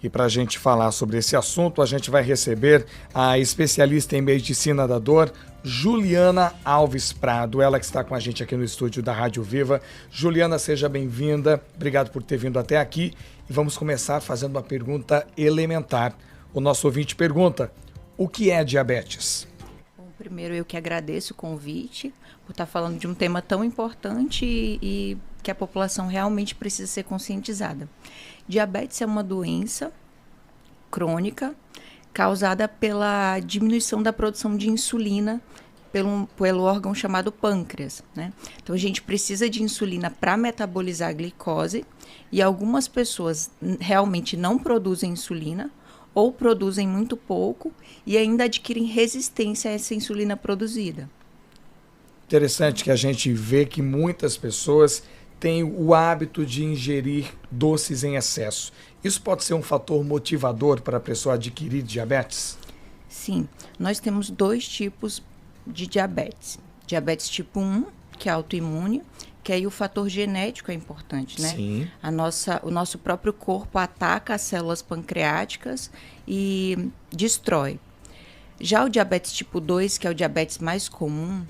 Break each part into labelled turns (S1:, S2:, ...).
S1: E para a gente falar sobre esse assunto, a gente vai receber a especialista em medicina da dor, Juliana Alves Prado, ela que está com a gente aqui no estúdio da Rádio Viva. Juliana, seja bem-vinda, obrigado por ter vindo até aqui. E vamos começar fazendo uma pergunta elementar. O nosso ouvinte pergunta, o que é diabetes?
S2: Bom, primeiro eu que agradeço o convite, por estar falando de um tema tão importante e que a população realmente precisa ser conscientizada. Diabetes é uma doença crônica causada pela diminuição da produção de insulina pelo órgão chamado pâncreas, né? Então, a gente precisa de insulina para metabolizar a glicose e algumas pessoas realmente não produzem insulina ou produzem muito pouco e ainda adquirem resistência a essa insulina produzida.
S1: Interessante que a gente vê que muitas pessoas têm o hábito de ingerir doces em excesso. Isso pode ser um fator motivador para a pessoa adquirir diabetes?
S2: Sim, nós temos dois tipos de diabetes. Diabetes tipo 1, que é autoimune, que aí o fator genético é importante, né?
S1: Sim.
S2: O nosso próprio corpo ataca as células pancreáticas e destrói. Já o diabetes tipo 2, que é o diabetes mais comum,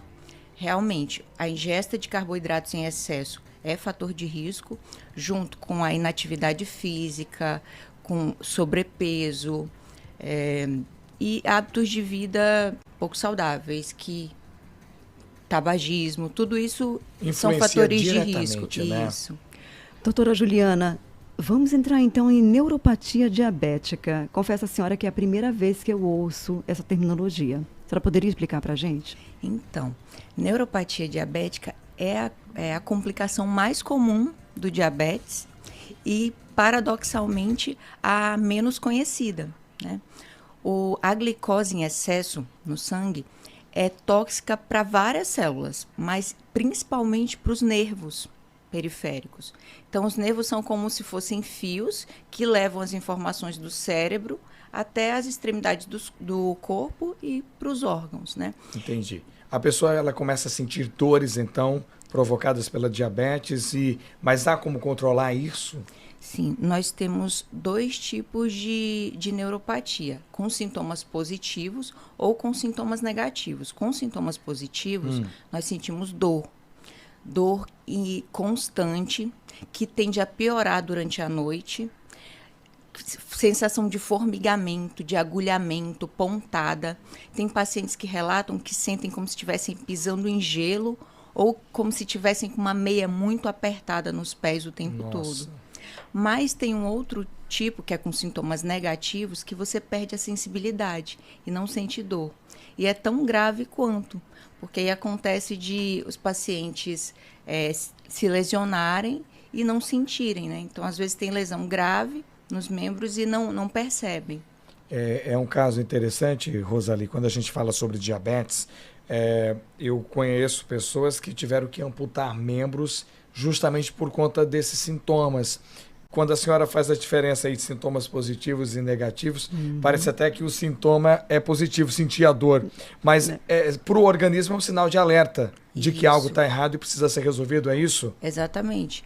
S2: realmente a ingesta de carboidratos em excesso é fator de risco, junto com a inatividade física, com sobrepeso e hábitos de vida pouco saudáveis, que tabagismo, tudo isso são fatores de risco.
S1: Né?
S2: Isso.
S3: Doutora Juliana, vamos entrar então em neuropatia diabética. Confesso à senhora que é a primeira vez que eu ouço essa terminologia. A senhora poderia explicar para a gente?
S2: Então, neuropatia diabética é a complicação mais comum do diabetes e, paradoxalmente, a menos conhecida, né? A glicose em excesso no sangue é tóxica para várias células, mas principalmente para os nervos periféricos. Então, os nervos são como se fossem fios que levam as informações do cérebro até as extremidades do corpo e para os órgãos, né?
S1: Entendi. A pessoa ela começa a sentir dores, então, provocadas pela diabetes, mas há como controlar isso?
S2: Sim, nós temos dois tipos de neuropatia, com sintomas positivos ou com sintomas negativos. Com sintomas positivos, nós sentimos dor constante, que tende a piorar durante a noite, sensação de formigamento, de agulhamento, pontada. Tem pacientes que relatam que sentem como se estivessem pisando em gelo ou como se estivessem com uma meia muito apertada nos pés o tempo todo. Mas tem um outro tipo, que é com sintomas negativos, que você perde a sensibilidade e não sente dor. E é tão grave quanto, porque aí acontece de os pacientes se lesionarem e não sentirem, né? Então, às vezes tem lesão grave nos membros e não percebem.
S1: É um caso interessante, Rosali, quando a gente fala sobre diabetes, eu conheço pessoas que tiveram que amputar membros justamente por conta desses sintomas. Quando a senhora faz a diferença aí de sintomas positivos e negativos, parece até que o sintoma é positivo, sentir a dor. Mas para o organismo é um sinal de alerta de que algo está errado e precisa ser resolvido, é isso?
S2: Exatamente.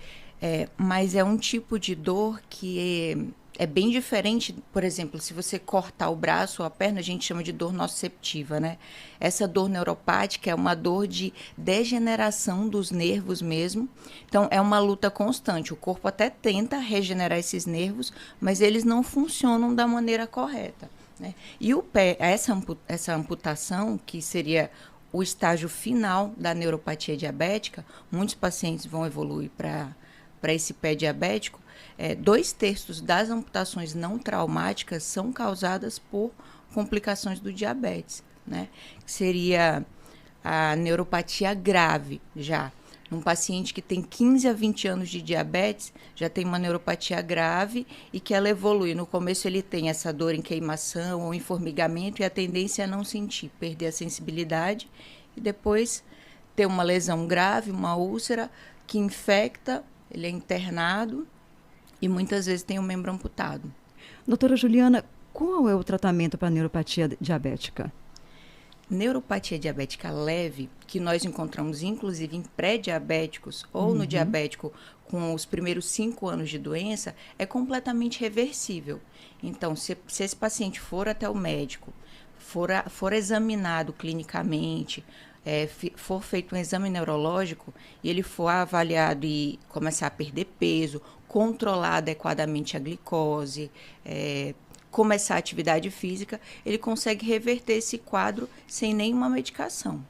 S2: Mas é um tipo de dor que é bem diferente. Por exemplo, se você cortar o braço ou a perna, a gente chama de dor nociceptiva, né? Essa dor neuropática é uma dor de degeneração dos nervos mesmo. Então, é uma luta constante. O corpo até tenta regenerar esses nervos, mas eles não funcionam da maneira correta, né? E o pé, essa amputação, que seria o estágio final da neuropatia diabética, muitos pacientes vão evoluir para esse pé diabético. 2/3 das amputações não traumáticas são causadas por complicações do diabetes, né? Que seria a neuropatia grave já. Um paciente que tem 15 a 20 anos de diabetes já tem uma neuropatia grave e que ela evolui. No começo ele tem essa dor em queimação ou em formigamento e a tendência é não sentir, perder a sensibilidade e depois ter uma lesão grave, uma úlcera que infecta, ele é internado e muitas vezes tem o membro amputado.
S3: Doutora Juliana, qual é o tratamento para a neuropatia diabética?
S2: Neuropatia diabética leve, que nós encontramos inclusive em pré-diabéticos ou no diabético com os primeiros 5 anos de doença, é completamente reversível. Então, se esse paciente for até o médico, for examinado clinicamente, for feito um exame neurológico e ele for avaliado e começar a perder peso, controlar adequadamente a glicose, começar a atividade física, ele consegue reverter esse quadro sem nenhuma medicação.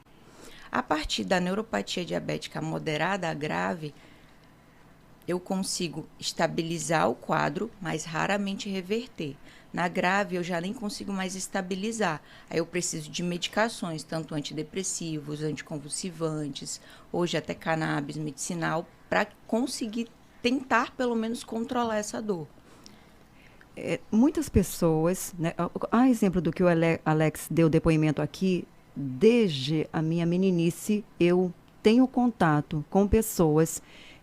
S2: A partir da neuropatia diabética moderada a grave, eu consigo estabilizar o quadro, mas raramente reverter. Na grave, eu já nem consigo mais estabilizar. Aí eu preciso de medicações, tanto antidepressivos, anticonvulsivantes, hoje até cannabis medicinal, para conseguir tentar, pelo menos, controlar essa dor.
S3: Muitas pessoas, né, a exemplo do que o Alex deu depoimento aqui, desde a minha meninice, eu tenho contato com pessoas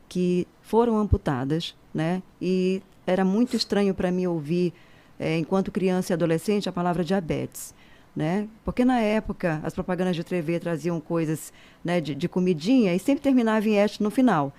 S3: que foram amputadas, né, e era muito estranho para mim ouvir, enquanto criança e adolescente, a palavra diabetes, né, porque na época as propagandas de TV traziam coisas, né, de comidinha e sempre terminava em este no final.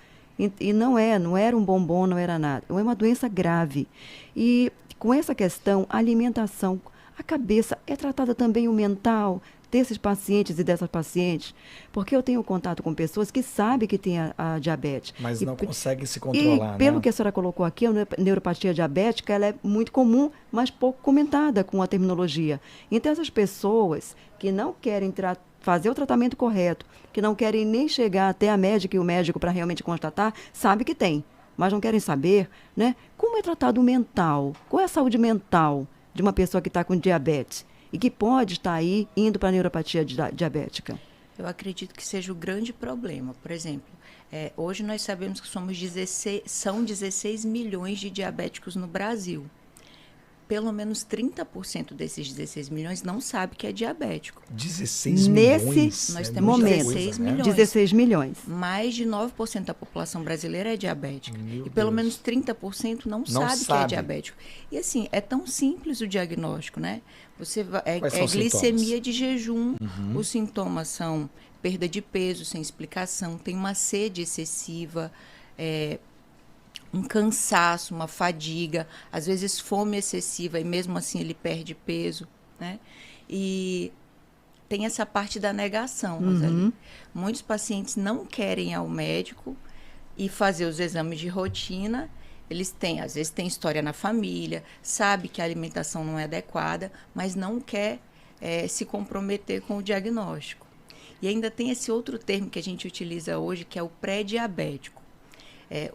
S3: E não era um bombom, não era nada. É uma doença grave. E com essa questão, a alimentação, a cabeça, é tratada também o mental desses pacientes e dessas pacientes, porque eu tenho contato com pessoas que sabem que têm a diabetes.
S1: Mas não conseguem se controlar,
S3: e pelo
S1: né?
S3: que a senhora colocou aqui, a neuropatia diabética, ela é muito comum, mas pouco comentada com a terminologia. Então, essas pessoas que não querem fazer o tratamento correto, que não querem nem chegar até a médica e o médico para realmente constatar, sabe que tem, mas não querem saber, né? Como é tratado o mental? Qual é a saúde mental de uma pessoa que está com diabetes e que pode estar aí indo para a neuropatia diabética?
S2: Eu acredito que seja o grande problema. Por exemplo, hoje nós sabemos que são 16 milhões de diabéticos no Brasil. Pelo menos 30% desses 16 milhões não sabe que é diabético.
S1: 16 milhões?
S2: Nós temos 16 milhões.
S3: 16 milhões.
S2: Mais de 9% da população brasileira é diabética.
S1: Meu
S2: e pelo
S1: Deus.
S2: menos 30% não sabe que é diabético. E assim, é tão simples o diagnóstico, né?
S1: Quais são os
S2: glicemia
S1: sintomas?
S2: de jejum. Os sintomas são perda de peso sem explicação, tem uma sede excessiva, um cansaço, uma fadiga, às vezes fome excessiva e mesmo assim ele perde peso, né? E tem essa parte da negação, Rosalie. Muitos pacientes não querem ir ao médico e fazer os exames de rotina. Às vezes tem história na família, sabe que a alimentação não é adequada, mas não quer se comprometer com o diagnóstico. E ainda tem esse outro termo que a gente utiliza hoje, que é o pré-diabético.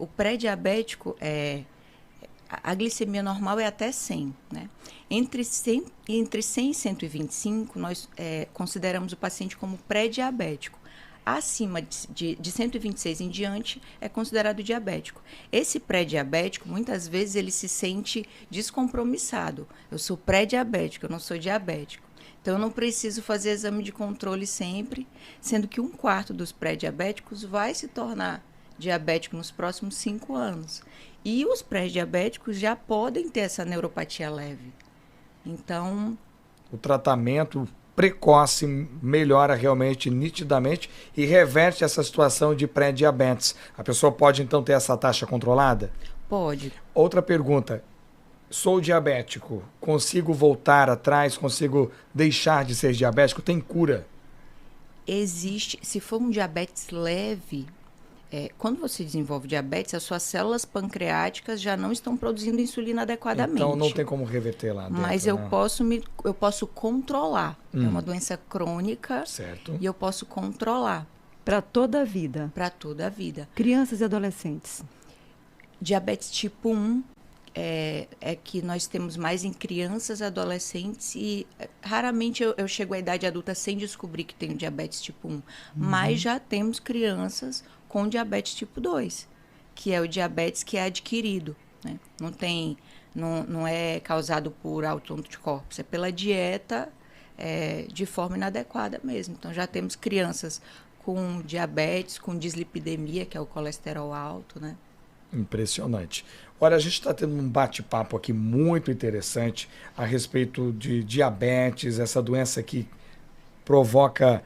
S2: O pré-diabético, a glicemia normal é até 100, né? Entre 100 e 125, nós consideramos o paciente como pré-diabético. Acima de 126 em diante, é considerado diabético. Esse pré-diabético, muitas vezes, ele se sente descompromissado. Eu sou pré-diabético, eu não sou diabético. Então, eu não preciso fazer exame de controle sempre, sendo que 1/4 dos pré-diabéticos vai se tornar diabético nos próximos 5 anos. E os pré-diabéticos já podem ter essa neuropatia leve. Então,
S1: o tratamento precoce melhora realmente, nitidamente, e reverte essa situação de pré-diabetes. A pessoa pode, então, ter essa taxa controlada?
S2: pode.
S1: Outra pergunta. Sou diabético, consigo voltar atrás, consigo deixar de ser diabético? Tem cura?
S2: Existe, se for um diabetes leve, quando você desenvolve diabetes, as suas células pancreáticas já não estão produzindo insulina adequadamente.
S1: Então não tem como reverter lá dentro,
S2: mas eu posso controlar. É uma doença crônica.
S1: Certo.
S2: E eu posso controlar.
S3: Para toda a vida.
S2: Para toda a vida.
S3: Crianças e adolescentes.
S2: Diabetes tipo 1 é que nós temos mais em crianças e adolescentes e raramente eu chego à idade adulta sem descobrir que tenho diabetes tipo 1. Mas já temos crianças com diabetes tipo 2, que é o diabetes que é adquirido, né? Não é causado por autoanticorpos, é pela dieta de forma inadequada mesmo. Então já temos crianças com diabetes, com dislipidemia, que é o colesterol alto, né?
S1: Impressionante. Olha, a gente está tendo um bate-papo aqui muito interessante a respeito de diabetes, essa doença que provoca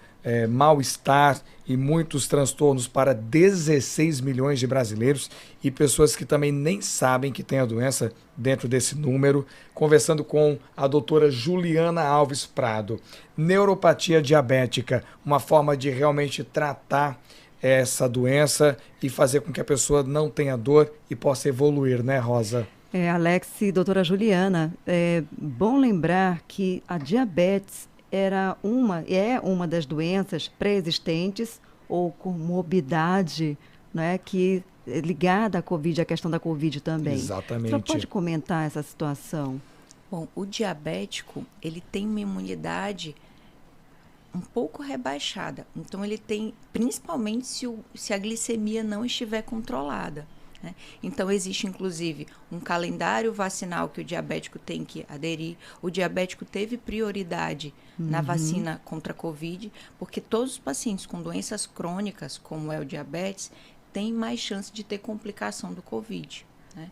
S1: mal-estar e muitos transtornos para 16 milhões de brasileiros e pessoas que também nem sabem que tem a doença dentro desse número. Conversando com a doutora Juliana Alves Prado. Neuropatia diabética, uma forma de realmente tratar essa doença e fazer com que a pessoa não tenha dor e possa evoluir, né, Rosa?
S3: Alex e doutora Juliana, é bom lembrar que a diabetes é uma das doenças pré-existentes ou comorbidade, né, que é ligada à Covid, à questão da Covid também.
S1: Exatamente.
S3: Você pode comentar essa situação?
S2: Bom, o diabético, ele tem uma imunidade um pouco rebaixada. Então, ele tem, principalmente se a glicemia não estiver controlada, né? Então, existe, inclusive, um calendário vacinal que o diabético tem que aderir. O diabético teve prioridade na vacina contra a Covid, porque todos os pacientes com doenças crônicas, como é o diabetes, têm mais chance de ter complicação do Covid, né?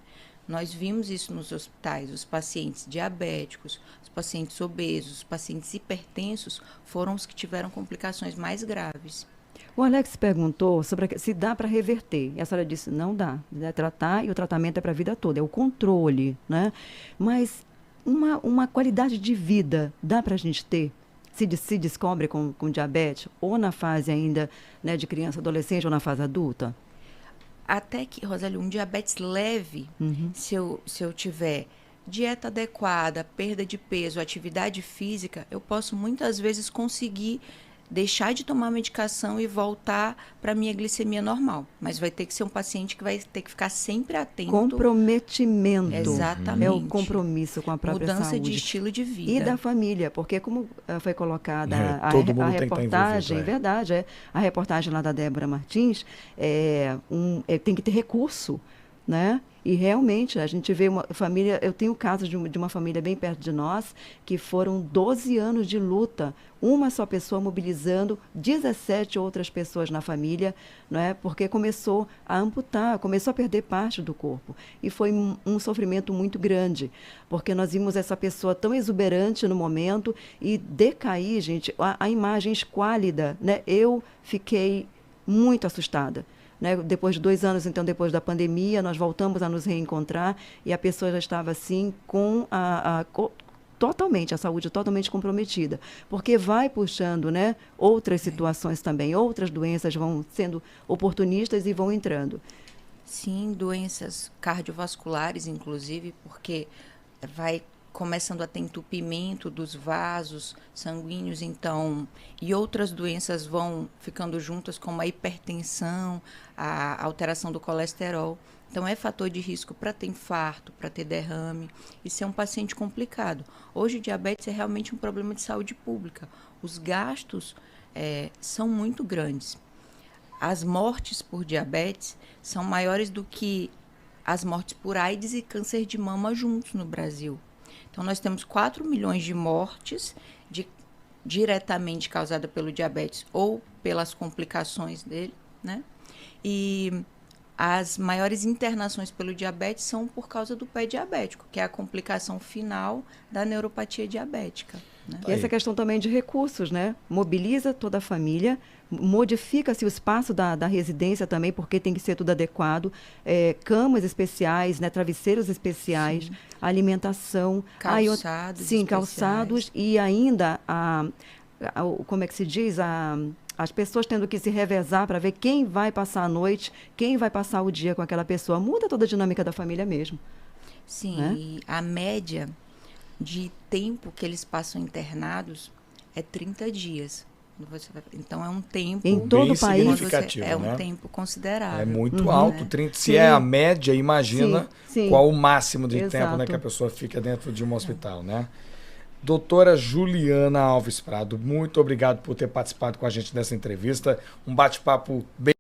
S2: Nós vimos isso nos hospitais. Os pacientes diabéticos, os pacientes obesos, os pacientes hipertensos foram os que tiveram complicações mais graves.
S3: O Alex perguntou sobre se dá para reverter. E a senhora disse, não dá. É tratar e o tratamento é para a vida toda, é o controle, né? Mas uma qualidade de vida dá para a gente ter? Se descobre com diabetes, ou na fase ainda, né, de criança, adolescente, ou na fase adulta?
S2: Até que, Roseli, um diabetes leve, se eu tiver dieta adequada, perda de peso, atividade física, eu posso muitas vezes conseguir deixar de tomar medicação e voltar para a minha glicemia normal. Mas vai ter que ser um paciente que vai ter que ficar sempre atento.
S3: Comprometimento.
S2: Exatamente.
S3: É o compromisso com a própria
S2: mudança
S3: saúde.
S2: De estilo de vida.
S3: E da família, porque como foi colocada a reportagem, verdade, a reportagem lá da Débora Martins, tem que ter recurso, né? E realmente a gente vê uma família, eu tenho casos de uma família bem perto de nós, que foram 12 anos de luta, uma só pessoa mobilizando 17 outras pessoas na família, né? Porque começou a amputar, começou a perder parte do corpo. E foi um sofrimento muito grande, porque nós vimos essa pessoa tão exuberante no momento e decair, gente, a imagem esquálida, né? Eu fiquei muito assustada. Né? Depois de 2 anos, então, depois da pandemia, nós voltamos a nos reencontrar e a pessoa já estava assim com totalmente, a saúde totalmente comprometida, porque vai puxando, né, outras situações também, outras doenças vão sendo oportunistas e vão entrando.
S2: Sim, doenças cardiovasculares, inclusive, porque vai começando a ter entupimento dos vasos sanguíneos, então, e outras doenças vão ficando juntas, como a hipertensão, a alteração do colesterol. Então, é fator de risco para ter infarto, para ter derrame, e ser um paciente complicado. Hoje, o diabetes é realmente um problema de saúde pública. Os gastos são muito grandes. As mortes por diabetes são maiores do que as mortes por AIDS e câncer de mama juntos no Brasil. Então, nós temos 4 milhões de mortes diretamente causadas pelo diabetes ou pelas complicações dele, né? E as maiores internações pelo diabetes são por causa do pé diabético, que é a complicação final da neuropatia diabética, né?
S3: E essa questão também de recursos, né? Mobiliza toda a família, modifica-se o espaço da residência também, porque tem que ser tudo adequado, camas especiais, né? Travesseiros especiais, sim, alimentação.
S2: Calçados
S3: sim, calçados e ainda, como é que se diz, as pessoas tendo que se revezar para ver quem vai passar a noite, quem vai passar o dia com aquela pessoa. Muda toda a dinâmica da família mesmo.
S2: Sim,
S3: né?
S2: E a média de tempo que eles passam internados é 30 dias. Então, é um tempo...
S3: Em todo o país.
S1: Significativo,
S2: é um tempo considerável.
S1: É muito alto.
S2: Né?
S1: 30, se é a média, imagina
S3: sim.
S1: Qual o máximo de
S3: Exato.
S1: tempo, né, que a pessoa fica dentro de um hospital, né? Doutora Juliana Alves Prado, muito obrigado por ter participado com a gente dessa entrevista. Um bate-papo bem